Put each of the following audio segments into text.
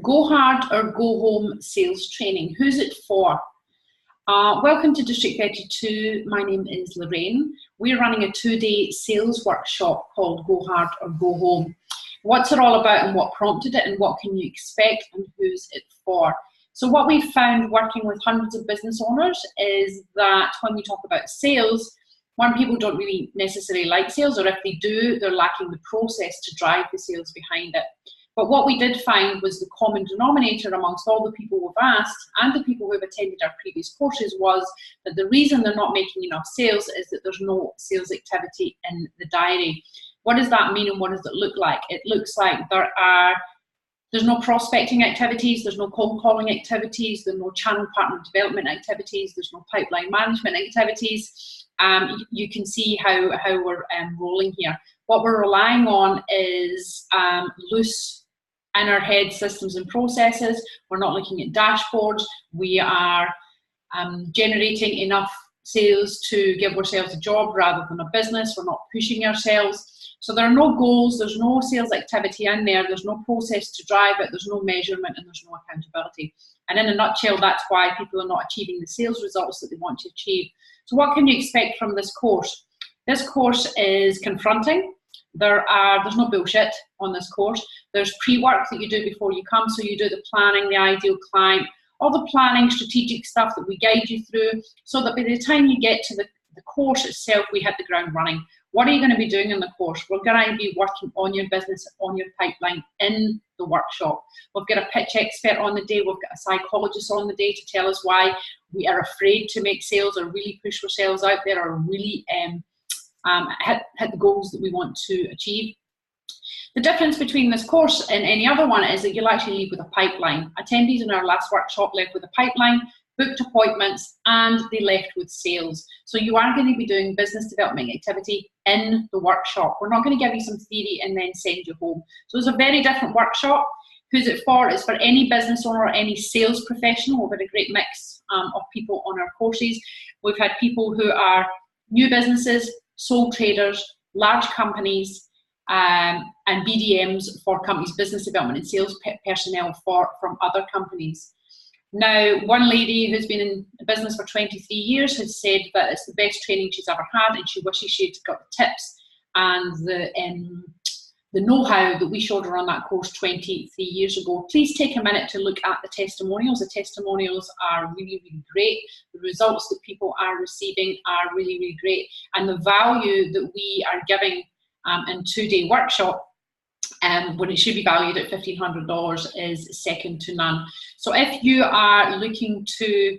Go hard or go home sales training. Who's it for? Welcome to District 32. My name is Lorraine. We're running a 2-day sales workshop called Go Hard or Go Home. What's it all about and what prompted it and what can you expect and who's it for? So what we've found working with hundreds of business owners is that when we talk about sales, one, people don't really necessarily like sales, or if they do, they're lacking the process to drive the sales behind it. But what we did find was the common denominator amongst all the people we've asked and the people who have attended our previous courses was that the reason they're not making enough sales is that there's no sales activity in the diary. What does that mean and what does it look like? It looks like there's no prospecting activities, there's no cold calling activities, there's no channel partner development activities, there's no pipeline management activities. You can see how we're rolling here. What we're relying on is loose in our head systems and processes. We're not looking at dashboards. We are generating enough sales to give ourselves a job rather than a business. We're not pushing ourselves. So there are no goals, there's no sales activity in there, there's no process to drive it, there's no measurement and there's no accountability. And in a nutshell, that's why people are not achieving the sales results that they want to achieve. So what can you expect from this course? This course is confronting. There's no bullshit on this course. There's pre-work that you do before you come. So you do the planning, the ideal client, all the planning, strategic stuff that we guide you through so that by the time you get to the course itself, we hit the ground running. What are you going to be doing in the course? We're going to be working on your business, on your pipeline in the workshop. We've got a pitch expert on the day. We've got a psychologist on the day to tell us why we are afraid to make sales or really push ourselves out there or really hit the goals that we want to achieve. The difference between this course and any other one is that you'll actually leave with a pipeline. Attendees in our last workshop left with a pipeline, booked appointments, and they left with sales. So you are going to be doing business development activity in the workshop. We're not going to give you some theory and then send you home. So it's a very different workshop. Who's it for? It's for any business owner or any sales professional. We've had a great mix of people on our courses. We've had people who are new businesses, sole traders, large companies, and BDMs for companies, business development and sales personnel from other companies. Now, one lady who's been in business for 23 years has said that it's the best training she's ever had and she wishes she'd got the tips and the know-how that we showed her on that course 23 years ago. Please take a minute to look at the testimonials. The testimonials are really, really great. The results that people are receiving are really, really great. And the value that we are giving in 2-day workshop when it should be valued at $1,500 is second to none. So if you are looking to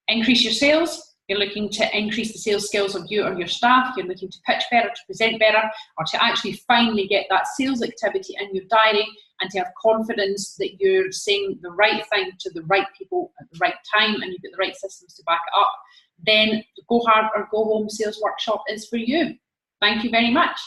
increase your sales, you're looking to increase the sales skills of you or your staff, you're looking to pitch better, to present better, or to actually finally get that sales activity in your diary and to have confidence that you're saying the right thing to the right people at the right time and you've got the right systems to back it up, then the Go Hard or Go Home sales workshop is for you. Thank you very much.